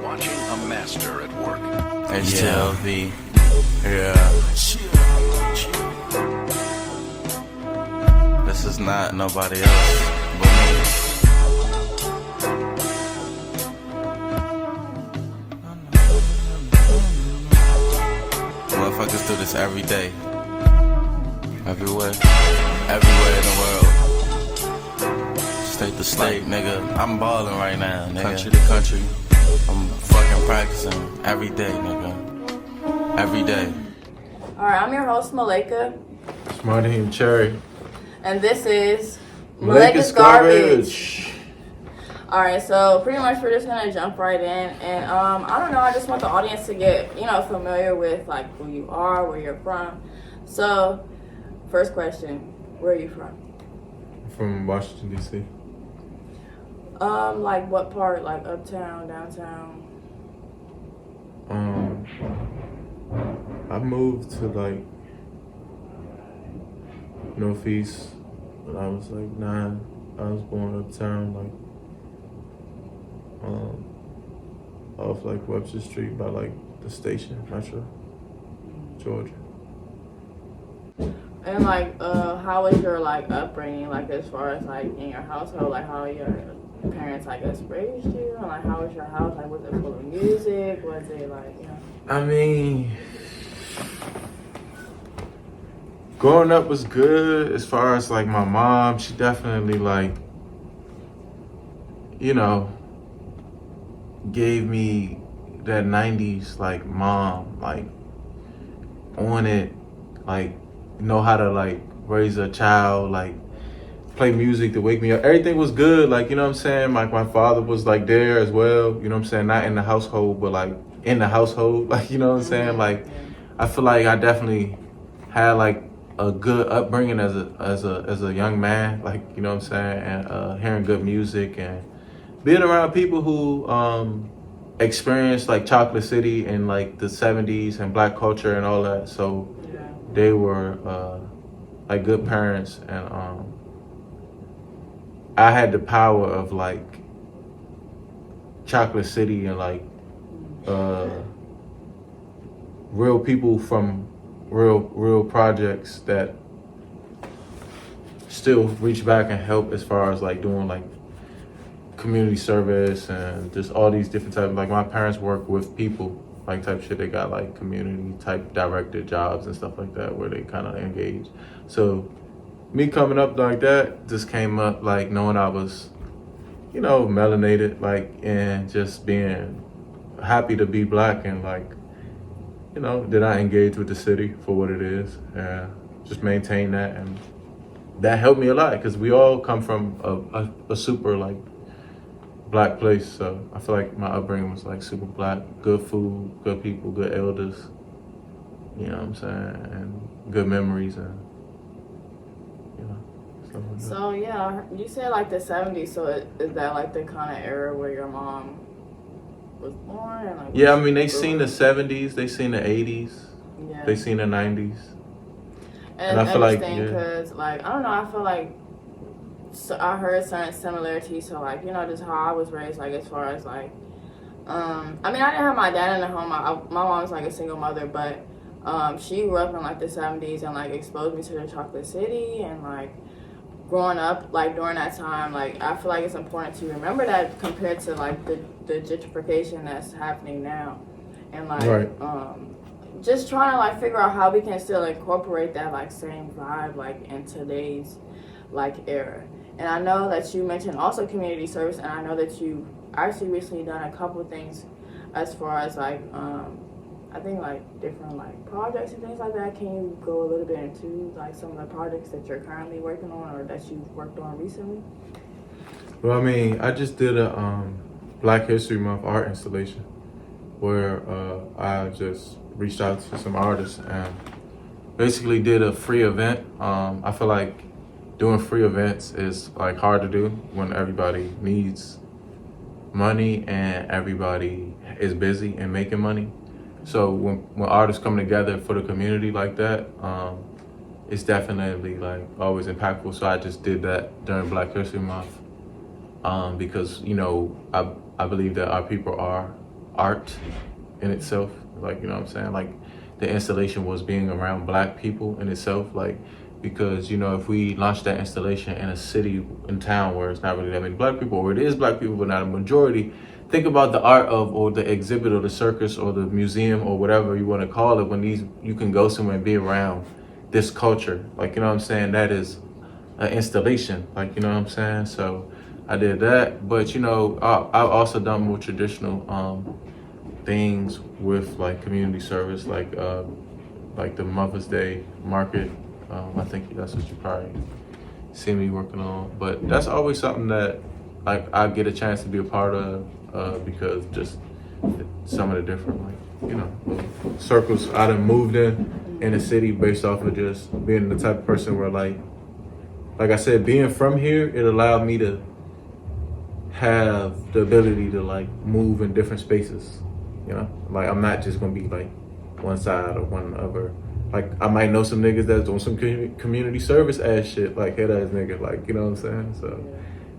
watching a master at work. HTLV. Yeah. This is not nobody else but me. Motherfuckers do this every day. Everywhere. Everywhere in the world. State to state, nigga. I'm ballin' right now, nigga. Country to country. I'm fucking practicing every day, nigga. Every day. Alright, I'm your host, Milaka. It's MartyHeemCherry. And this is Milaka's Garbage. Alright, so pretty much we're just gonna jump right in. And I don't know, I just want the audience to get, familiar with like who you are, where you're from. So, first question, where are you from? I'm from Washington, D.C. Like what part? Like uptown, downtown? I moved to like Northeast when I was like 9. I was born uptown, like off like Webster Street by like the station, Metro, Georgia. And like, how was your like upbringing? Like as far as like in your household, like how your parents, I guess, raised you, and like how was your house? Like was it full of music? Was it like, I mean, growing up was good as far as like my mom. She definitely like, gave me that 90s like mom, like on it, like know how to like raise a child, like play music to wake me up. Everything was good, like, you know what I'm saying? Like my father was like there as well, you know what I'm saying? Not in the household, but like in the household, like, you know what I'm saying? Like, I feel like I definitely had like a good upbringing as a young man, like, you know what I'm saying? And hearing good music and being around people who experienced like Chocolate City in like the 70s and black culture and all that. So they were like good parents, and I had the power of like Chocolate City and like real people from real projects that still reach back and help as far as like doing like community service and just all these different types. Like my parents work with people, like type shit. They got like community type directed jobs and stuff like that where they kind of engage. So me coming up like that just came up like knowing I was, melanated, like, and just being happy to be black and like, did I engage with the city for what it is and just maintain that. And that helped me a lot because we all come from a super like black place. So I feel like my upbringing was like super black, good food, good people, good elders, you know what I'm saying, and good memories and stuff like that. So yeah, you said like the 70s, so is that like the kind of era where your mom was born? And, like, yeah, I mean, they seen the 70s, they seen the 80s, they seen the 90s. And I feel like, because like, I don't know, I feel like I heard certain similarities to like, just how I was raised, like as far as like, I mean, I didn't have my dad in the home. My mom was like a single mother, but she grew up in like the 70s and like exposed me to the Chocolate City, and like growing up like during that time, like I feel like it's important to remember that compared to like the gentrification that's happening now, and like just trying to like figure out how we can still incorporate that like same vibe like in today's like era. And I know that you mentioned also community service, and I know that you actually recently done a couple things as far as like I think like different like projects and things like that. Can you go a little bit into like some of the projects that you're currently working on or that you've worked on recently? Well, I mean, I just did a Black History Month art installation where I just reached out to some artists and basically did a free event. I feel like doing free events is like hard to do when everybody needs money and everybody is busy and making money. So when artists come together for the community like that, it's definitely like always impactful. So I just did that during Black History Month because I believe that our people are art in itself. Like, you know what I'm saying? Like, the installation was being around black people in itself. Like, because, you know, if we launch that installation in a city, in town where it's not really that many black people, or it is black people but not a majority, think about the art of, or the exhibit, or the circus, or the museum, or whatever you want to call it, when you can go somewhere and be around this culture. Like, you know what I'm saying? That is an installation. Like, you know what I'm saying? So I did that. But, you know, I've also done more traditional things with like community service, like the Mother's Day market. I think that's what you probably see me working on. But that's always something that like I get a chance to be a part of because just some of the different, like, you know, circles I done moved in the city based off of just being the type of person where like I said, being from here, it allowed me to have the ability to like move in different spaces. You know, like I'm not just gonna be like one side or one other. Like I might know some niggas that's doing some community service ass shit, like head ass nigga, like, you know what I'm saying? So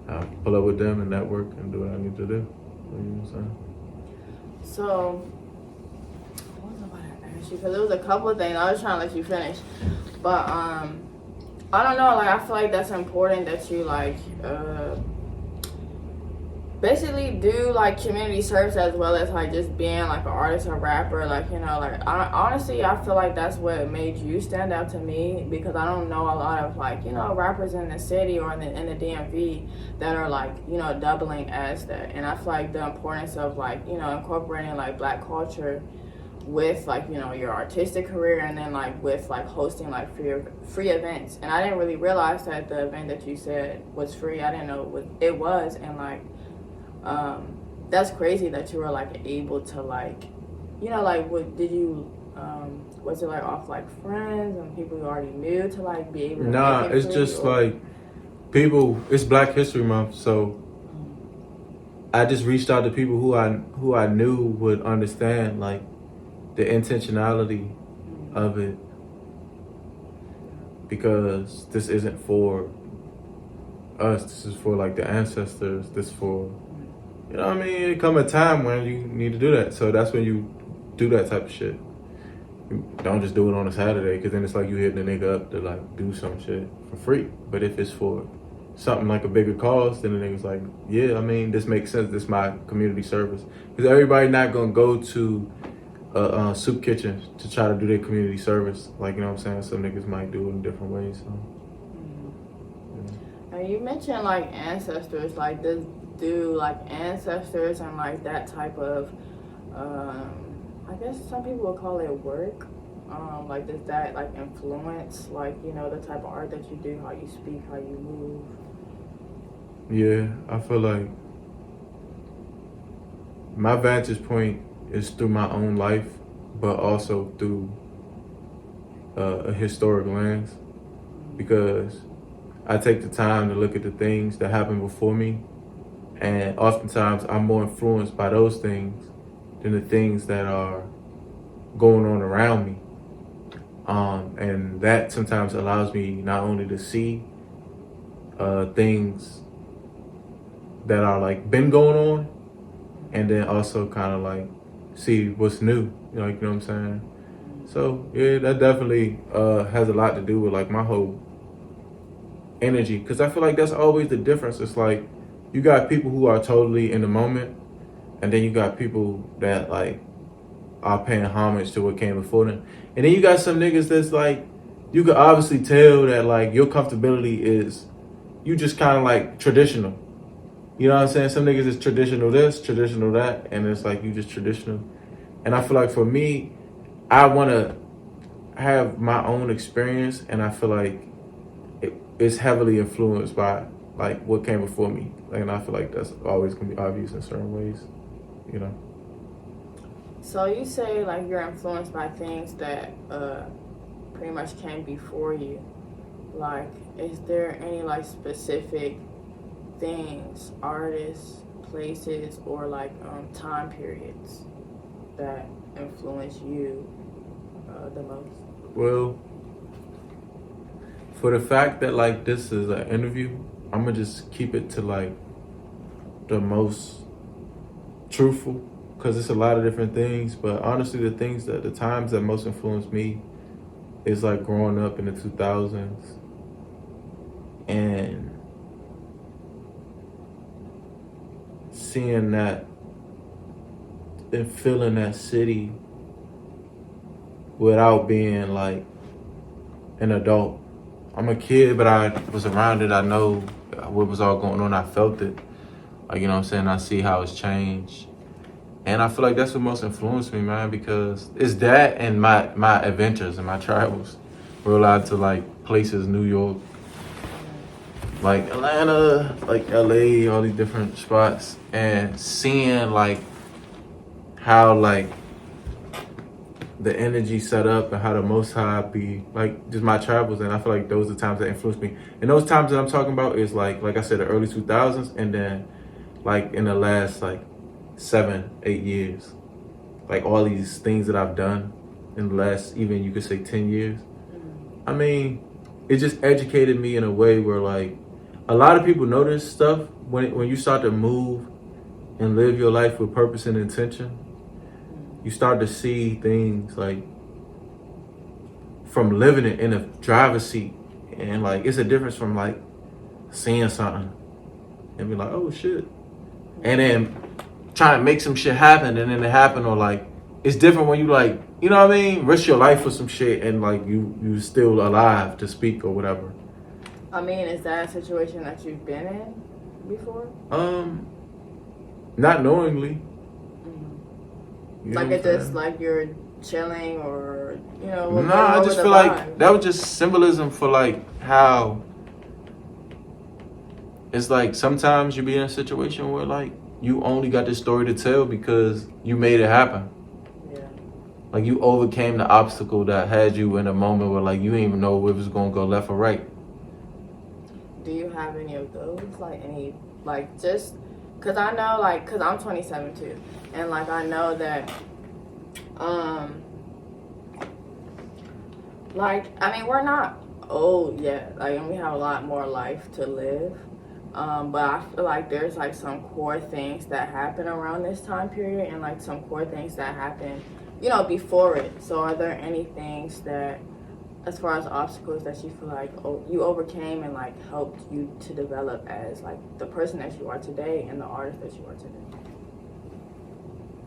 I pull up with them and network and do what I need to do. You know what I'm saying? So, what was I about to ask you? Because there was a couple of things. I was trying to let you finish. But, I don't know. Like, I feel like that's important that you, like, basically do, like, community service as well as, like, just being, like, an artist or rapper. Like, you know, like, honestly, I feel like that's what made you stand out to me because I don't know a lot of, like, you know, rappers in the city or in the DMV that are, like, you know, doubling as that. And I feel like the importance of, like, you know, incorporating, like, black culture with, like, you know, your artistic career and then, like, with, like, hosting, like, free events. And I didn't really realize that the event that you said was free. I didn't know it was. And, like, that's crazy that you were like able to, like, you know, like, what did you was it like off like friends and people you already knew to like be able to Nah, it's just like people, it's Black History Month, so I just reached out to people who I knew would understand like the intentionality of it, because this isn't for us, this is for like the ancestors, this for, you know what I mean? It come a time when you need to do that. So that's when you do that type of shit. You don't just do it on a Saturday, because then it's like you hitting a nigga up to like do some shit for free. But if it's for something like a bigger cause, then the nigga's like, yeah, I mean, this makes sense. This is my community service. Because everybody not gonna go to a soup kitchen to try to do their community service. Like, you know what I'm saying? Some niggas might do it in different ways. So, yeah. And you mentioned like ancestors, like this. Do like ancestors and like that type of I guess some people would call it work, like does that like influence like, you know, the type of art that you do, how you speak, how you move? Yeah, I feel like my vantage point is through my own life, but also through a historic lens, because I take the time to look at the things that happened before me. And oftentimes I'm more influenced by those things than the things that are going on around me. And that sometimes allows me not only to see things that are like been going on, and then also kind of like see what's new, like, you know what I'm saying? So yeah, that definitely has a lot to do with like my whole energy, because I feel like that's always the difference. It's like, you got people who are totally in the moment, and then you got people that like are paying homage to what came before them. And then you got some niggas that's like, you could obviously tell that like your comfortability is, you just kind of like traditional. You know what I'm saying? Some niggas is traditional this, traditional that, and it's like you just traditional. And I feel like for me, I want to have my own experience, and I feel like it's heavily influenced by like what came before me. Like, and I feel like that's always gonna be obvious in certain ways, you know. So you say like you're influenced by things that pretty much came before you. Like, is there any like specific things, artists, places, or like time periods that influence you the most? Well, for the fact that like this is an interview, I'm gonna just keep it to like the most truthful because it's a lot of different things. But honestly, the times that most influenced me is like growing up in the 2000s and seeing that and feeling that city without being like an adult. I'm a kid, but I was around it. I know what was all going on. I felt it. Like, you know what I'm saying? I see how it's changed. And I feel like that's what most influenced me, man, because it's that and my adventures and my travels. We're allowed to like places, New York, like Atlanta, like LA, all these different spots, and seeing like how like the energy set up and how the Most High be like just my travels. And I feel like those are the times that influenced me. And those times that I'm talking about is like I said, the early 2000s, and then like in the last like 7-8 years, like all these things that I've done in the last, even you could say 10 years. I mean, it just educated me in a way where like a lot of people know this stuff when you start to move and live your life with purpose and intention. You start to see things like from living it in a driver's seat, and like it's a difference from like seeing something and be like, oh shit, and then trying to make some shit happen and then it happen, or like it's different when you like, you know what I mean, risk your life for some shit and like you still alive to speak or whatever. I mean, is that a situation that you've been in before? Not knowingly. You like it just like you're chilling or, you know, Nah, I just feel like that was just symbolism for like how it's like sometimes you be in a situation where like you only got this story to tell because you made it happen. Yeah. Like you overcame the obstacle that had you in a moment where like you didn't even know if it was gonna go left or right. Do you have any of those? Like any, like just, cause I know like, cause I'm 27 too. And like, I know that, like, I mean, we're not old yet. Like, and we have a lot more life to live. But I feel like there's like some core things that happen around this time period and like some core things that happen, you know, before it. So are there any things that, as far as obstacles that you feel like you overcame and like helped you to develop as like the person that you are today and the artist that you are today?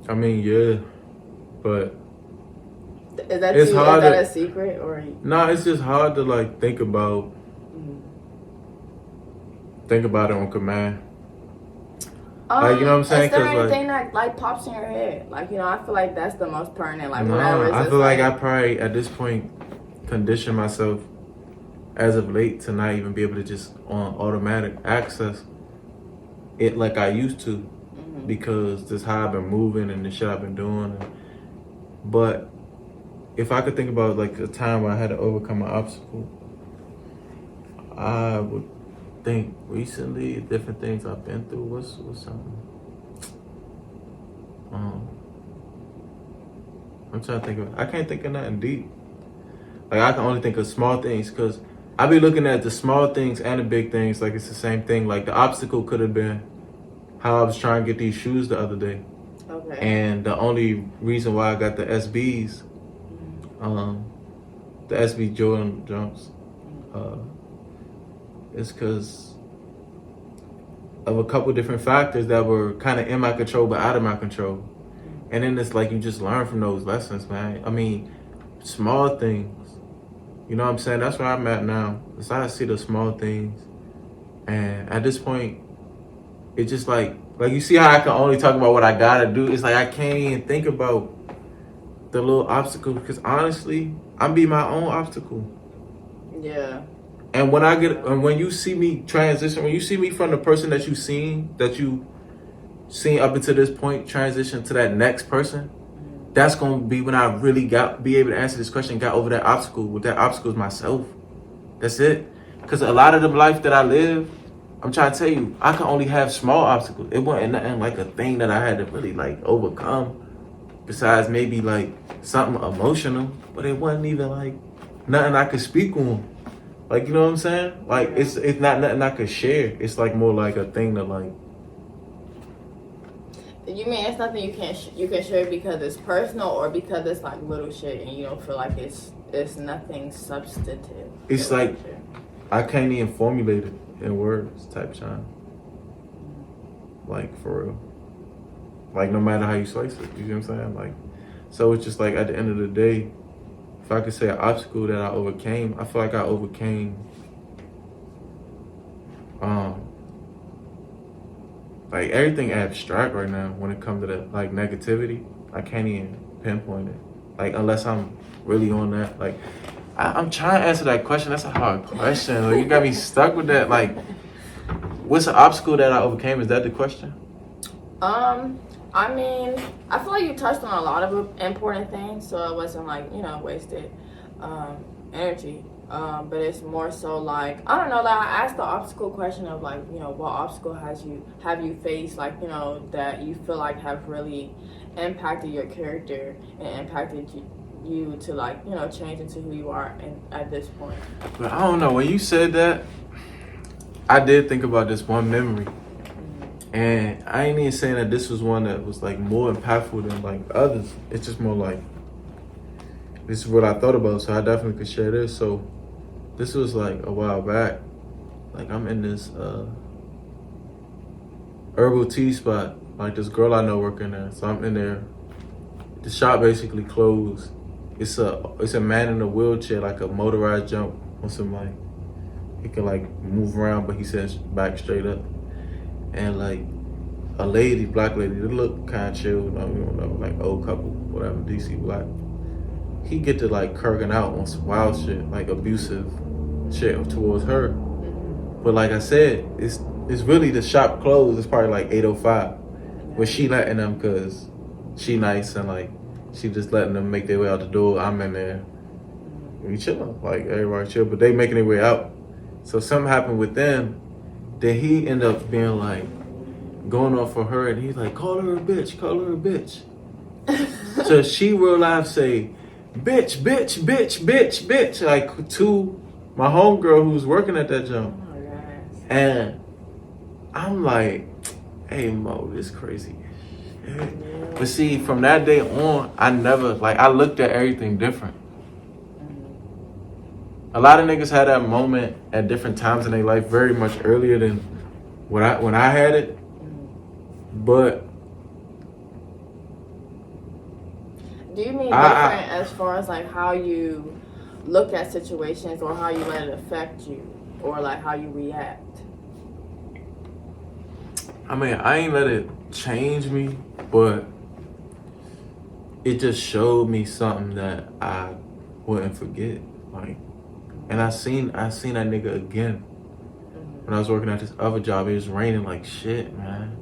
I mean, yeah, but is that it's hard. Is that a secret or? Nah, it's just hard to like think about it on command. Like, you know what I'm saying? Is there anything that like pops in your head? Like, you know, I feel like that's the most pertinent. Like, whatever. I feel like I probably at this point condition myself as of late to not even be able to just on automatic access it like I used to. Because this how I've been moving and the shit I've been doing. But if I could think about like a time where I had to overcome an obstacle, I would think recently different things I've been through. What's something? I'm trying to think of. I can't think of nothing deep. Like I can only think of small things because I be looking at the small things and the big things like it's the same thing. Like the obstacle could have been how I was trying to get these shoes the other day. Okay. And the only reason why I got the SBs, the SB Jordan jumps, is because of a couple different factors that were kind of in my control but out of my control. And then it's like you just learn from those lessons, man. I mean, small things. You know what I'm saying? That's where I'm at now. So I see the small things. And at this point, it's just like you see how I can only talk about what I gotta do. It's like I can't even think about the little obstacles because honestly, I'm be my own obstacle. Yeah. And when you see me transition, when you see me from the person that you seen up until this point, transition to that next person, that's gonna be when I really be able to answer this question, got over that obstacle. With that obstacle is myself. That's it. Because a lot of the life that I live, I'm trying to tell you, I can only have small obstacles. It wasn't nothing like a thing that I had to really like overcome. Besides maybe like something emotional, but it wasn't even like nothing I could speak on. Like, you know what I'm saying? Like it's not nothing I could share. It's like more like a thing that like. You mean it's nothing you can share because it's personal, or because it's like little shit and you don't feel like it's nothing substantive? It's like I can't even formulate it in words type shine. Like for real. Like no matter how you slice it, you know what I'm saying? Like, so it's just like at the end of the day, if I could say an obstacle that I overcame, I feel like I overcame like everything abstract right now when it comes to that like negativity. I can't even pinpoint it. Like unless I'm really on that. Like I'm trying to answer that question. That's a hard question. Like, you got me stuck with that. Like, what's the obstacle that I overcame? Is that the question? I mean, I feel like you touched on a lot of important things, so it wasn't like, you know, wasted energy. But it's more so like, I don't know, like I asked the obstacle question of like, you know, what obstacle have you faced, like, you know, that you feel like have really impacted your character and impacted you to like, you know, change into who you are at this point. But I don't know, when you said that, I did think about this one memory. And I ain't even saying that this was one that was like more impactful than like others. It's just more like, this is what I thought about, so I definitely could share this. So this was like a while back. Like I'm in this herbal tea spot. Like this girl I know working there. So I'm in there. The shop basically closed. It's a man in a wheelchair, like a motorized jump on some like, he can like move around, but he sits back straight up. And like a lady, black lady, they look kind of chill, you know, like old couple, whatever, DC black. He get to like kirking out on some wild shit, like abusive shit towards her. But like I said, it's really the shop closed. It's probably like 8:05, but she letting them cause she nice and like she just letting them make their way out the door. I'm in there, we chilling, like everybody chill, but they making their way out. So something happened with them. Then he ended up being like, going off for her, and he's like, call her a bitch, call her a bitch. So she real life say, bitch, bitch, bitch, bitch, bitch, like to my homegirl who's working at that job. Oh, yes. And I'm like, hey Mo, this crazy. Yeah. But see, from that day on, I never, like, I looked at everything different. A lot of niggas had that moment at different times in their life, very much earlier than when I had it. But do you mean different as far as like how you look at situations, or how you let it affect you, or like how you react? I mean, I ain't let it change me, but it just showed me something that I wouldn't forget. Like, and I seen that nigga again when I was working at this other job. It was raining like shit, man.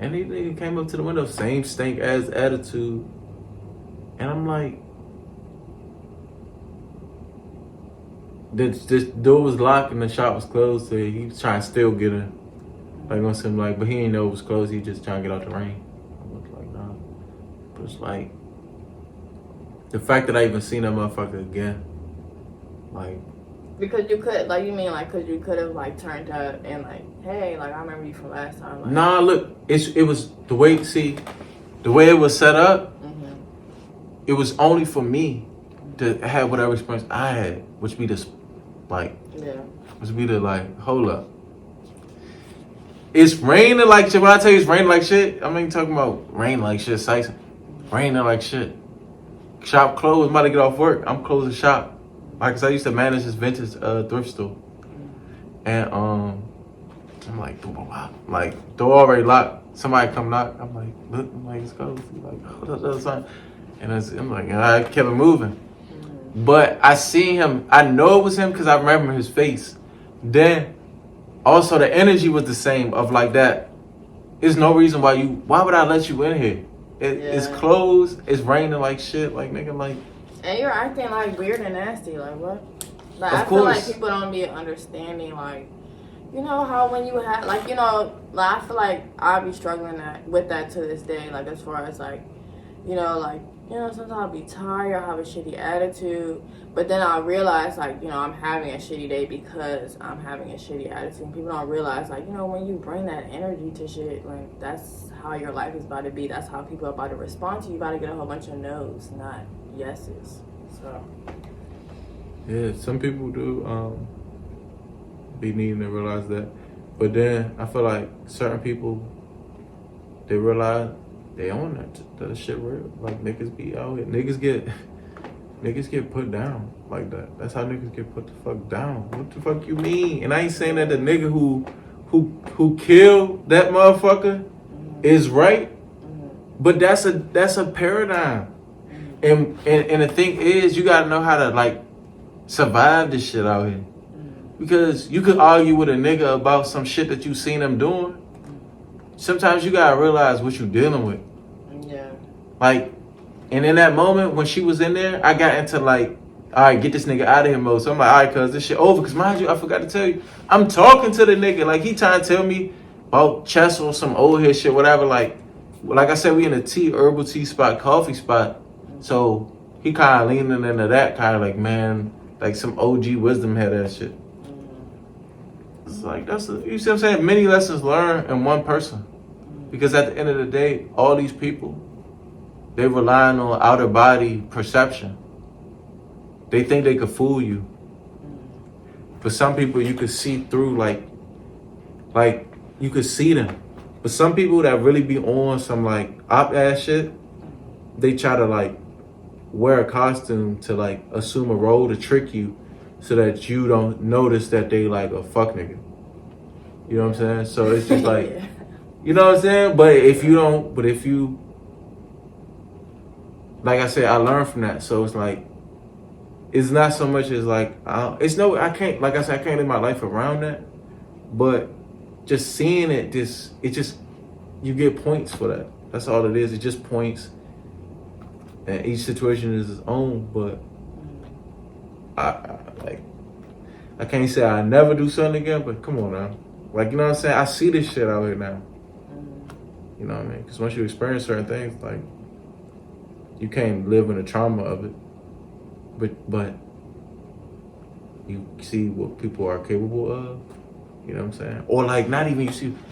And he nigga came up to the window, same stank ass attitude. And I'm like, this door was locked and the shop was closed, so he was trying to still get in. Like on some like, but he didn't know it was closed. He just trying to get out the rain. I was like, nah. But it's like, the fact that I even seen that motherfucker again, like. Because you could, like, you mean like, cause you could have like turned up and like, hey, like I remember you from last time. Like, nah, look, it was the way it was set up. It was only for me to have whatever experience I had, which be this, like, which be the like, hold up. It's raining like shit. When I tell you it's raining like shit, I mean talking about rain like shit, Sice. Raining like shit. Shop closed, I'm about to get off work. I'm closing shop. Like, cause I used to manage this vintage thrift store. And I'm like, door already locked. Somebody come knock. I'm like, look, I'm like, it's closed. He's like, hold up, son. And I'm like, and I kept it moving. But I seen him, I know it was him because I remember his face. Then, also the energy was the same of like that. There's no reason why would I let you in here? It's closed, it's raining like shit, like nigga, like. And you're acting like weird and nasty, like what? Like of I course. feel like people don't be understanding, like, you know how when you have, like, you know, like I feel like I'll be struggling with that to this day, like as far as like, you know, like you know, sometimes I'll be tired, I'll have a shitty attitude, but then I'll realize, like, you know, I'm having a shitty day because I'm having a shitty attitude. And people don't realize, like, you know, when you bring that energy to shit, like, that's how your life is about to be. That's how people are about to respond to you. You about to get a whole bunch of no's, not yeses. So. Yeah, some people do be needing to realize that. But then I feel like certain people, they realize they own that shit real. Like niggas be out here. Niggas get put down like that. That's how niggas get put the fuck down. What the fuck you mean? And I ain't saying that the nigga who killed that motherfucker is right. But that's a paradigm. And the thing is, you gotta know how to like survive this shit out here. Because you could argue with a nigga about some shit that you seen him doing. Sometimes you gotta realize what you dealing with. Yeah. Like, and in that moment when she was in there, I got into like, all right, get this nigga out of here mode. So I'm like, all right, cuz this shit over. Cause mind you, I forgot to tell you, I'm talking to the nigga. Like he trying to tell me about chess or some old head shit, whatever. Like I said, we in a herbal tea spot, coffee spot. So he kind of leaning into that kind of like, man, like some OG wisdom had that shit. It's like, you see what I'm saying? Many lessons learned in one person. Because at the end of the day, all these people, they relying on outer body perception. They think they could fool you. But some people you could see through like you could see them. But some people that really be on some like op ass shit, they try to like wear a costume to like assume a role to trick you so that you don't notice that they like a fuck nigga. You know what I'm saying? So it's just like, Yeah. You know what I'm saying? But if you, like I said, I learned from that. So it's like, it's not so much as like, I can't live my life around that. But just seeing it, you get points for that. That's all it is. It's just points. And each situation is its own. But I can't say I never do something again, but come on now. Like, you know what I'm saying? I see this shit out here now. You know what I mean? Because once you experience certain things, like, you can't live in the trauma of it. But you see what people are capable of. You know what I'm saying? Or like, not even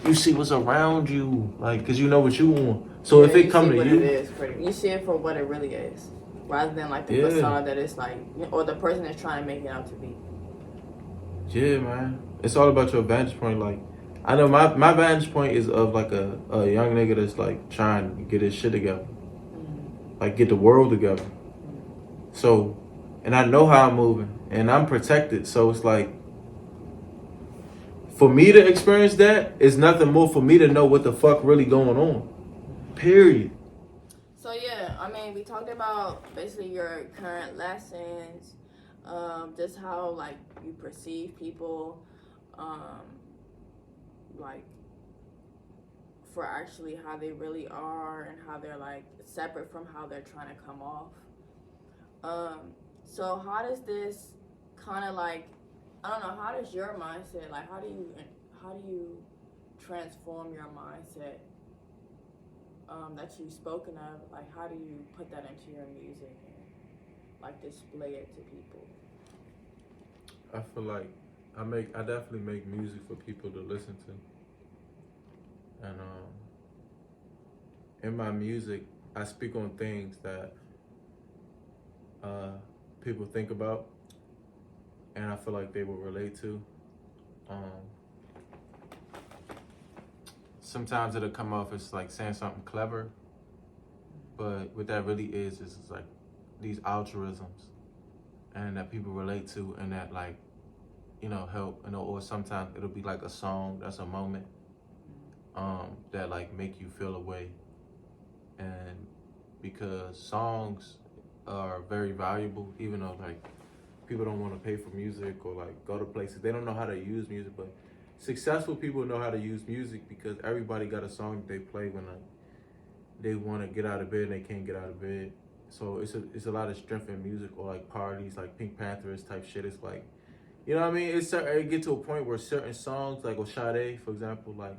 you see what's around you. Like, because you know what you want. So if it come to you. You see it for what it really is. Rather than like the facade that it's like, or the person that's trying to make it out to be. Yeah, man. It's all about your vantage point. Like, I know my vantage point is of like a young nigga that's like trying to get his shit together. Like get the world together. So, and I know how I'm moving and I'm protected. So it's like, for me to experience that, it's nothing more for me to know what the fuck really going on. Period. So yeah, I mean, we talked about basically your current lessons, just how like you perceive people, like for actually how they really are and how they're like separate from how they're trying to come off. So how does this kind of like, I don't know, how does your mindset, like how do you transform your mindset that you've spoken of? Like how do you put that into your music and like display it to people? I feel like I definitely make music for people to listen to. And in my music, I speak on things that people think about and I feel like they will relate to. Sometimes it'll come off as like saying something clever, but what that really is like these altruisms and that people relate to and that like, you know, help, you know, or sometimes it'll be like a song that's a moment that like make you feel a way. And because songs are very valuable, even though like people don't want to pay for music or like go to places, they don't know how to use music, but successful people know how to use music because everybody got a song that they play when like they want to get out of bed and they can't get out of bed. So it's a lot of strength in music, or like parties, like Pink Panthers type shit. It's like, you know what I mean? It get to a point where certain songs, like Sade, for example, like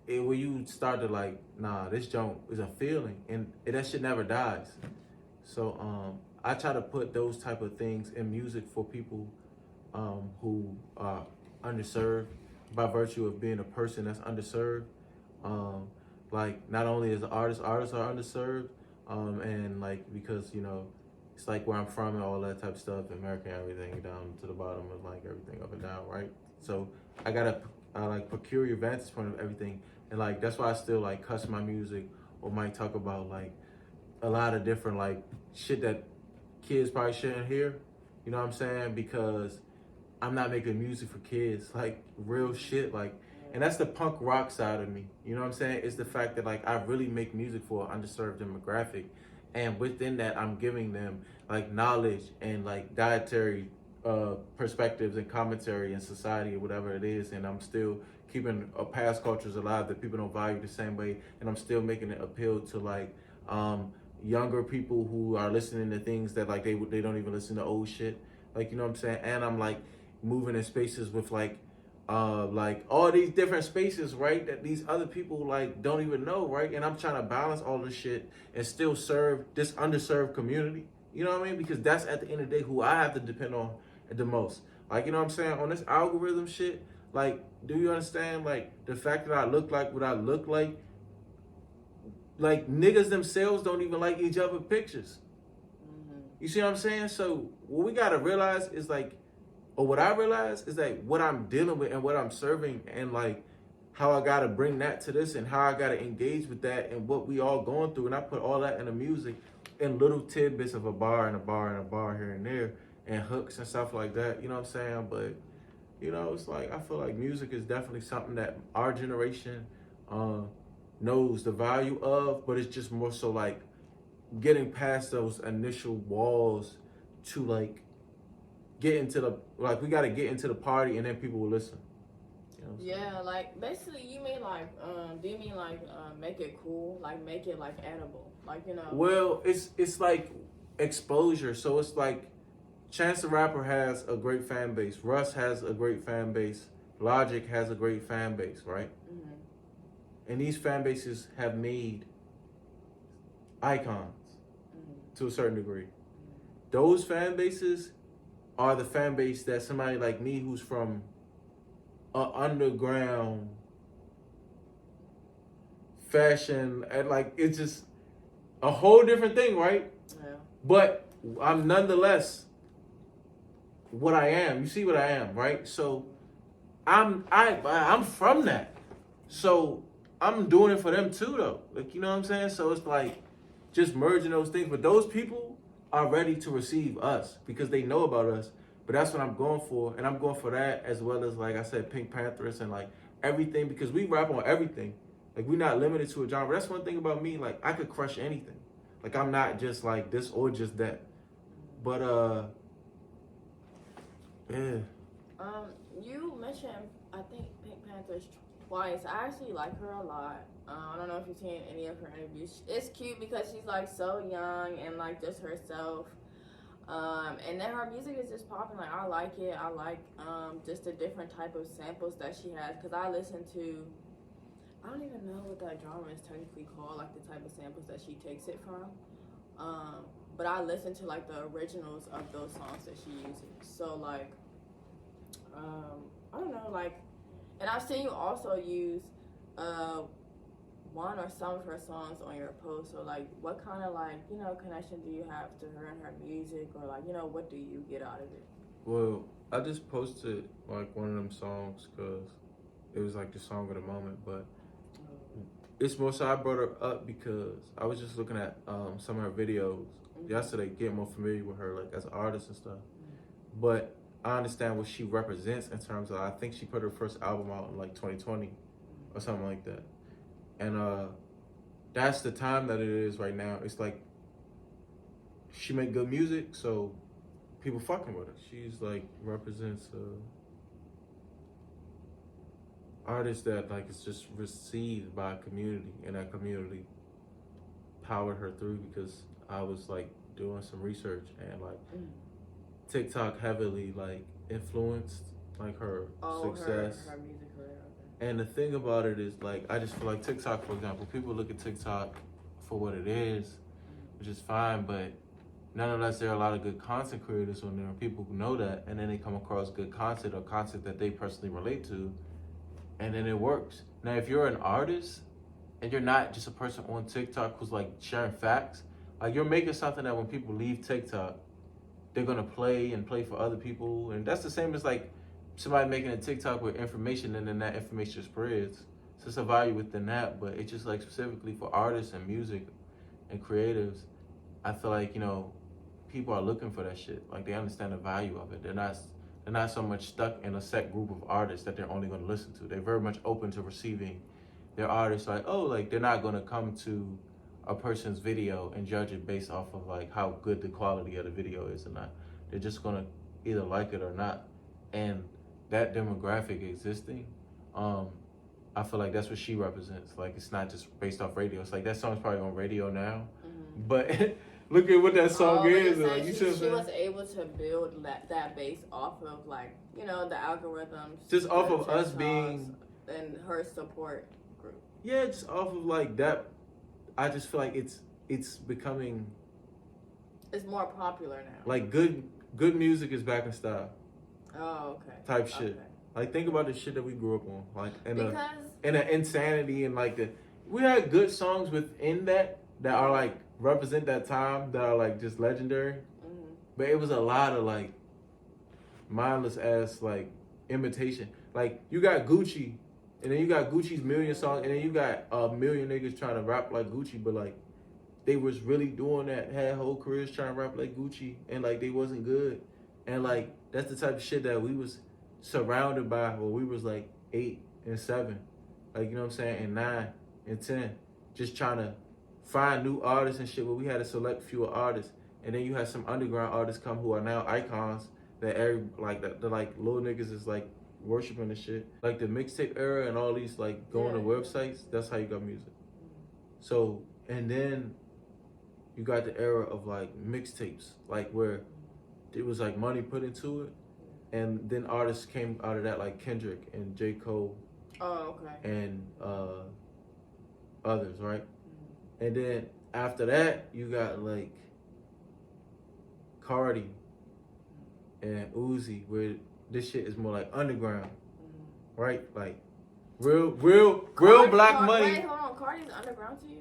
where you start to like, nah, this joint is a feeling, and that shit never dies. So I try to put those type of things in music for people who are underserved by virtue of being a person that's underserved. Like not only as an artists are underserved, and like because it's like where I'm from and all that type of stuff, America and everything down to the bottom of like everything up and down, right? So I gotta like procure your vantage point of everything, and like that's why I still like cuss my music or might talk about like a lot of different like shit that kids probably shouldn't hear. You know what I'm saying? Because I'm not making music for kids, like real shit, like, and that's the punk rock side of me. You know what I'm saying? It's the fact that like I really make music for an underserved demographic, and within that I'm giving them like knowledge and like dietary perspectives and commentary in society or whatever it is, and I'm still keeping past cultures alive that people don't value the same way, and I'm still making it appeal to like younger people who are listening to things that like they don't even listen to old shit, like, you know what I'm saying? And I'm like moving in spaces with like all these different spaces, right, that these other people like don't even know, right? And I'm trying to balance all this shit and still serve this underserved community, you know what I mean? Because that's at the end of the day who I have to depend on the most, like, you know what I'm saying, on this algorithm shit. Like, do you understand like the fact that I look like what I look like niggas themselves don't even like each other pictures. You see what I'm saying? So what we gotta realize is like, or what I realize is that what I'm dealing with and what I'm serving, and like how I gotta bring that to this and how I gotta engage with that and what we all going through. And I put all that in the music in little tidbits of a bar and a bar and a bar here and there and hooks and stuff like that. You know what I'm saying? But it's like I feel like music is definitely something that our generation knows the value of, but it's just more so like getting past those initial walls to like get into the, like, we got to get into the party and then people will listen. Yeah, like basically you mean like do you mean like make it cool, like make it like edible, like, Well, it's like exposure. So it's like Chance the Rapper has a great fan base, Russ has a great fan base, Logic has a great fan base, right? And these fan bases have made icons to a certain degree. Those fan bases are the fan base that somebody like me who's from an underground fashion, and like it's just a whole different thing, right? Yeah. But I'm nonetheless what I am. You see what I am, right? So I'm from that. So I'm doing it for them too, though. Like, you know what I'm saying? So it's like just merging those things. But those people are ready to receive us because they know about us. But that's what I'm going for. And I'm going for that as well as, like I said, Pink Panthers and like everything, because we rap on everything. Like, we're not limited to a genre. That's one thing about me. Like, I could crush anything. Like, I'm not just like this or just that. But yeah. You mentioned, I think, Pink Panthers twice. I actually like her a lot. I don't know if you've seen any of her interviews. It's cute because she's like so young and like just herself. And then her music is just popping. Like, I like it. I like just the different type of samples that she has. Because I listen to, I don't even know what that genre is technically called, like the type of samples that she takes it from. But I listen to like the originals of those songs that she uses. So like, I don't know, like, and I've seen you also use one or some of her songs on your post. So like, what kind of like, connection do you have to her and her music, or like, what do you get out of it? Well, I just posted like one of them songs because it was like the song of the moment, but it's more so I brought her up because I was just looking at some of her videos yesterday, getting more familiar with her like as an artist and stuff. But I understand what she represents in terms of, I think she put her first album out in like 2020 or something like that. And that's the time that it is right now. It's like she make good music, so people fucking with her. She's like represents artist that like is just received by a community, and that community powered her through because I was like doing some research, and like TikTok heavily like influenced like her success. Her music career. And the thing about it is, like, I just feel like TikTok, for example, people look at TikTok for what it is, which is fine, but nonetheless, there are a lot of good content creators on there, people who know that, and then they come across good content or content that they personally relate to, and then it works. Now, if you're an artist and you're not just a person on TikTok who's like sharing facts, like you're making something that when people leave TikTok, they're gonna play and play for other people, and that's the same as like somebody making a TikTok with information and then that information spreads. So it's a value within that, but it's just like specifically for artists and music and creatives, I feel like, you know, people are looking for that shit. Like they understand the value of it. They're not so much stuck in a set group of artists that they're only gonna listen to. They're very much open to receiving their artists. Like, oh, like they're not gonna come to a person's video and judge it based off of like how good the quality of the video is or not. They're just gonna either like it or not. And that demographic existing, I feel like that's what she represents. Like it's not just based off radio. It's like that song's probably on radio now, but look at what that song is. Like, you she was able to build that base off of like, you know, the algorithms. Just off of us being and her support group. Yeah, just off of like that. I just feel like it's becoming. It's more popular now. Like good music is back in style. Oh, okay. Type shit. Okay. Like think about the shit that we grew up on. Like in because the insanity and like we had good songs within that are like represent that time that are like just legendary. But it was a lot of like mindless ass like imitation. Like you got Gucci, and then you got Gucci's million songs, and then you got a million niggas trying to rap like Gucci, but like they was really doing that, had whole careers trying to rap like Gucci, and like they wasn't good. And like that's the type of shit that we was surrounded by when we was like 8 and 7, like, you know what I'm saying, and 9 and 10, just trying to find new artists and shit. But we had a select few artists, and then you had some underground artists come who are now icons that the like little niggas is like worshiping the shit. Like the mixtape era and all these like going to websites. That's how you got music. So and then you got the era of like mixtapes, like where it was like money put into it. And then artists came out of that like Kendrick and J. Cole. Oh, okay. And others, right? And then after that, you got like Cardi and Uzi, where this shit is more like underground, right? Like real black money. Wait, hold on. Cardi's underground to you?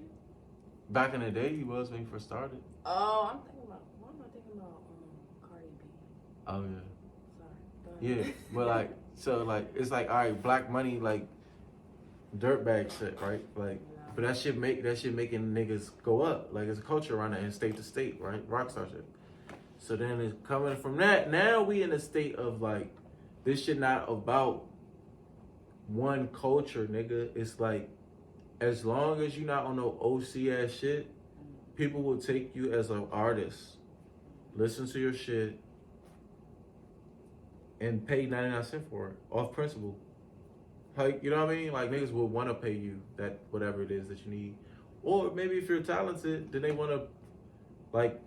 Back in the day, he was when he first started. Oh, I'm thinking about. What am I thinking about? Cardi B. Oh yeah. Yeah, but like, so like, it's like, all right, black money, like, dirtbag shit, right? Like, but that shit making niggas go up. Like, it's a culture around it and state to state, right? Rockstar shit. So then it's coming from that. Now we in a state of like, this shit not about one culture, nigga. It's like, as long as you're not on no OC ass shit, people will take you as an artist, listen to your shit, and pay 99 cents for it, off principle. Like, you know what I mean? Like, niggas will want to pay you that whatever it is that you need. Or maybe if you're talented, then they want to, like,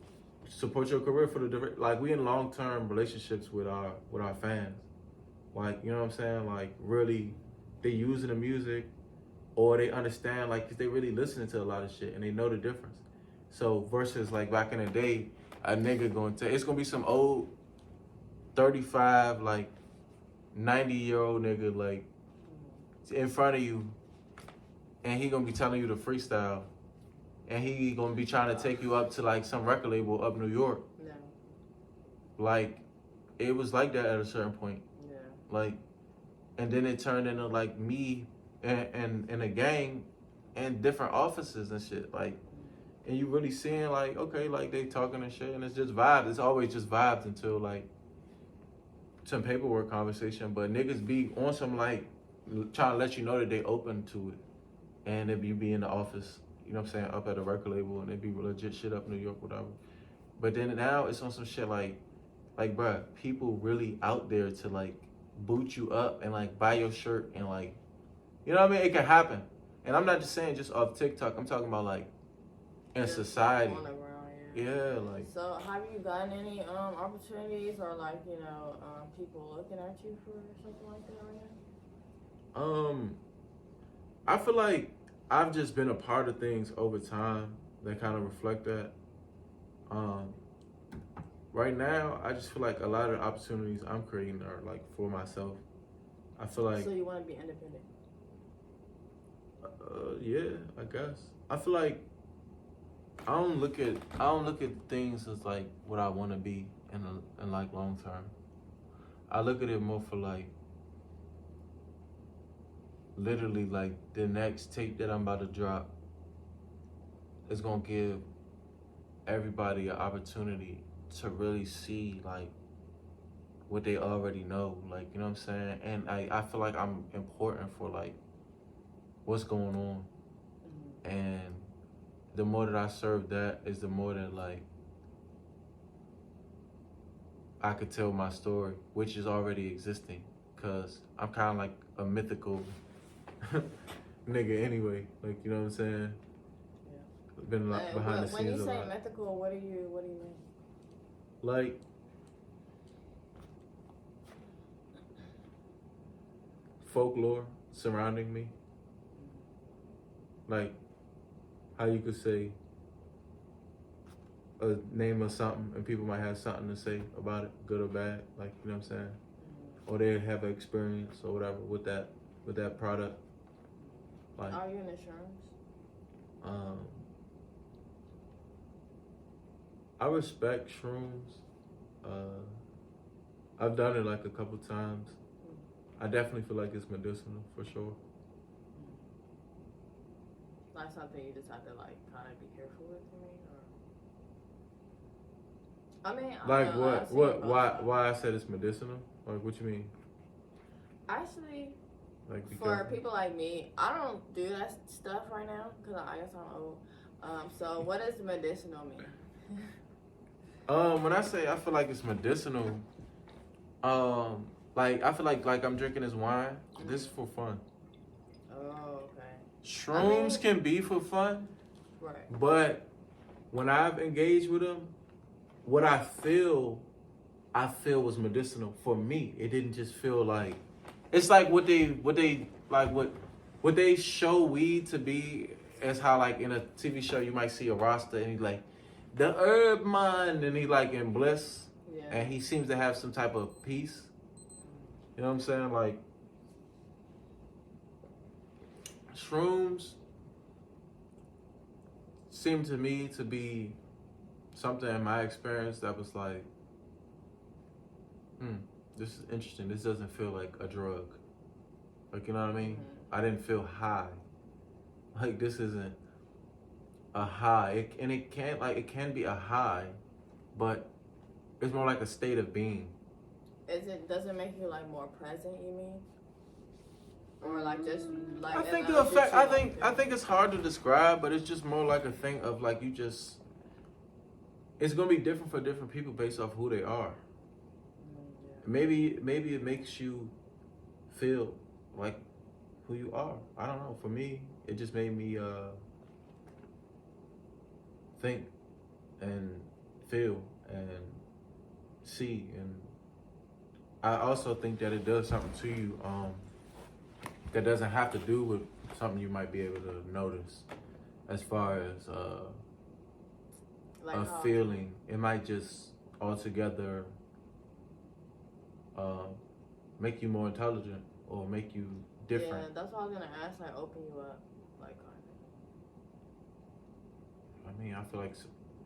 support your career for the direct. Like, we in long-term relationships with our fans. Like, you know what I'm saying? Like, really, they using the music, or they understand, like, because they really listening to a lot of shit, and they know the difference. So, versus, like, back in the day, a nigga it's going to be some old 35, like 90-year-old nigga, like in front of you, and he gonna be telling you to freestyle, and he gonna be trying to take you up to like some record label up New York. No. Like it was like that at a certain point. Yeah. Like, and then it turned into like me and a gang and different offices and shit. Like, and you really seeing like, okay, like they talking and shit, and it's just vibes. It's always just vibes until like some paperwork conversation, but niggas be on some like trying to let you know that they open to it, and if you be in the office, you know what I'm saying, up at a record label, and it be legit shit up New York, whatever. But then now it's on some shit like bruh, people really out there to like boot you up and like buy your shirt and like, you know what I mean? It can happen, and I'm not just saying just off TikTok. I'm talking about like in society. Yeah, like. So, have you gotten any opportunities or like, you know, people looking at you for something like that right now? I feel like I've just been a part of things over time that kind of reflect that. right now, I just feel like a lot of the opportunities I'm creating are like for myself. I feel like. So you want to be independent? Yeah, I guess. I feel like I don't look at things as like what I want to be in like long term. I look at it more for like literally like the next tape that I'm about to drop is gonna give everybody an opportunity to really see like what they already know, like, you know what I'm saying? And I feel like I'm important for like what's going on. And the more that I serve that is the more that like I could tell my story, which is already existing, cause I'm kind of like a mythical nigga anyway. Like, you know what I'm saying? Yeah. Been a lot behind the scenes. When you a say lot. mythical, what do you mean? Like, folklore surrounding me. Like, how you could say a name of something and people might have something to say about it, good or bad, like, you know what I'm saying? Or they have an experience or whatever with that product. Like, are you in insurance? I respect shrooms. I've done it like a couple times. I definitely feel like it's medicinal for sure. Like something you just have to like kind of be careful with, you mean? Or I mean, like what? Why I said it's medicinal? Like, what you mean? Actually, like for people like me, I don't do that stuff right now because I guess I'm old. So what does medicinal mean? When I say I feel like it's medicinal, like I feel like I'm drinking this wine. This is for fun. Oh, okay. Shrooms can be for fun, right? But when I've engaged with them, what I feel was medicinal for me. It didn't just feel like it's like what they show weed to be. As how like in a TV show you might see a roster and he's like the herb mind and he like in bliss, and he seems to have some type of peace. You know what I'm saying? Like shrooms seem to me to be something in my experience that was like, this is interesting. This doesn't feel like a drug. Like, you know what I mean? I didn't feel high. Like, this isn't a high. It can be a high, but it's more like a state of being. Does it make you like more present, you mean? Or like just like I think the effect I think it's hard to describe, but it's just more like a thing of like you just it's gonna be different for different people based off who they are. Maybe it makes you feel like who you are. I don't know. For me, it just made me think and feel and see, and I also think that it does something to you that doesn't have to do with something you might be able to notice as far as like a feeling. It might just altogether make you more intelligent or make you different. Yeah, that's what I was gonna ask. Like, open you up, like, kind of. I mean, I feel like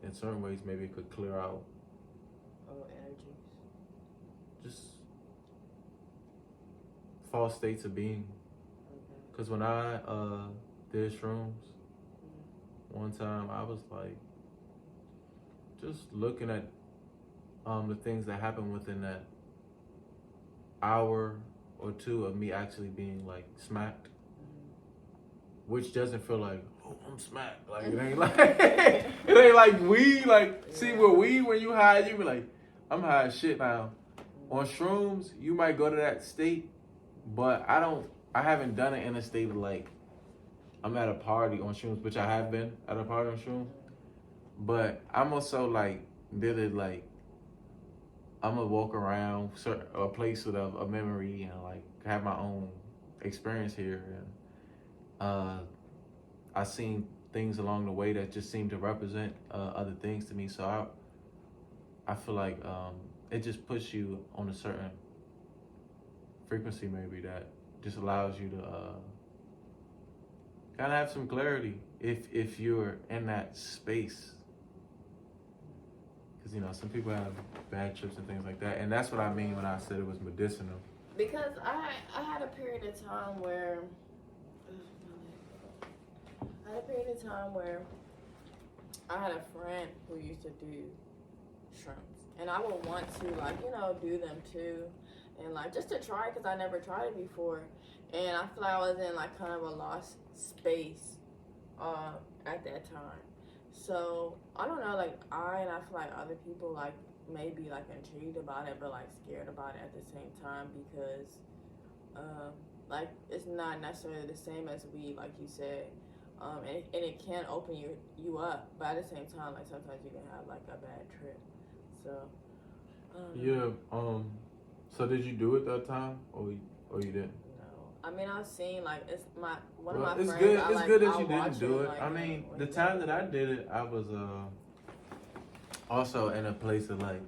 in certain ways maybe it could clear out. Energies. Just false states of being. Because when I did shrooms, one time I was like, just looking at the things that happened within that hour or two of me actually being like smacked, which doesn't feel like, oh, I'm smacked. Like it ain't like it ain't like weed. Like see with weed when you high, you be like, I'm high as shit now. On shrooms, you might go to that state, but I haven't done it in a state of like I'm at a party on shrooms, which I have been at a party on shrooms. But I'm also like did it like I'm gonna walk around a place with a memory and like have my own experience here. And I seen things along the way that just seemed to represent other things to me. So I feel like it just puts you on a certain frequency maybe that just allows you to kind of have some clarity if you're in that space. Because, you know, some people have bad trips and things like that. And that's what I mean when I said it was medicinal. Because I had a period of time where I had a friend who used to do shrooms, and I would want to, like, you know, do them too, and like just to try, because I never tried it before, and I feel like I was in like kind of a lost space at that time. So I don't know, like I feel like other people like may be like intrigued about it, but like scared about it at the same time, because like it's not necessarily the same as weed, like you said. And it can open you up, but at the same time, like sometimes you can have like a bad trip. So yeah. So did you do it that time, or you didn't? No, I mean I've seen like it's one of my it's friends. good. I, It's like, good that I'll you didn't watch do him, it. like, I mean, when the he time does that I did it, I was also in a place of like,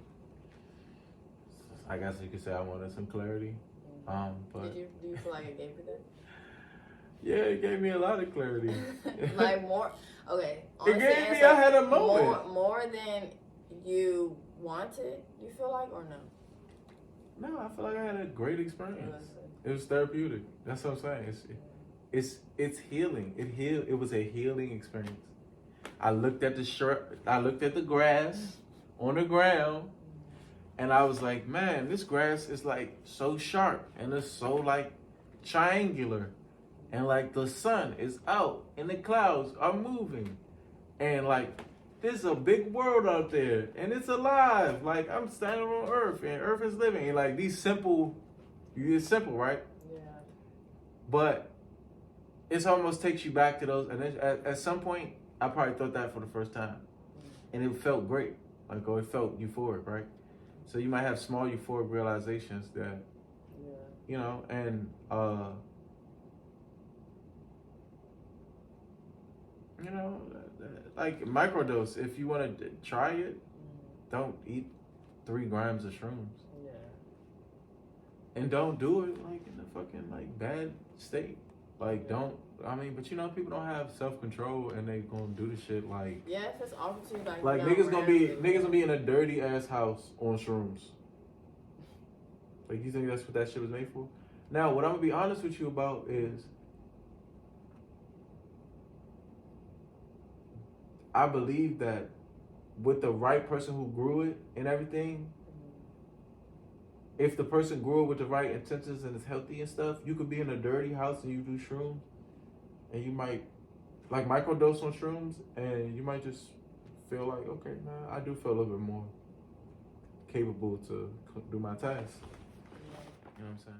I guess you could say I wanted some clarity. But do you feel like it gave you that? Yeah, it gave me a lot of clarity. Like more, okay. It gave me, I had a moment. More than you wanted, you feel like, or no? No, I feel like I had a great experience. It was therapeutic. That's what I'm saying. It's healing. It was a healing experience. I looked at the grass on the ground, and I was like, man, this grass is like so sharp and it's so like triangular. And like the sun is out and the clouds are moving. And like there's a big world out there and it's alive. Like I'm standing on Earth and Earth is living. And like it's simple, right? Yeah. But it almost takes you back to those. And at some point, I probably thought that for the first time. And it felt great. Like, it felt euphoric, right? So you might have small euphoric realizations that, you know, and you know, like microdose. If you want to try it, don't eat 3 grams of shrooms. Yeah. And don't do it like in a fucking like bad state. Like but you know, people don't have self-control and they gonna do the shit like. Yeah, if it's offered to you, like niggas gonna be in a dirty ass house on shrooms. Like, you think that's what that shit was made for? Now, what I'm gonna be honest with you about is, I believe that with the right person who grew it and everything, if the person grew it with the right intentions and is healthy and stuff, you could be in a dirty house and you do shrooms, and you might like microdose on shrooms, and you might just feel like, okay, man, I do feel a little bit more capable to do my task. You know what I'm saying?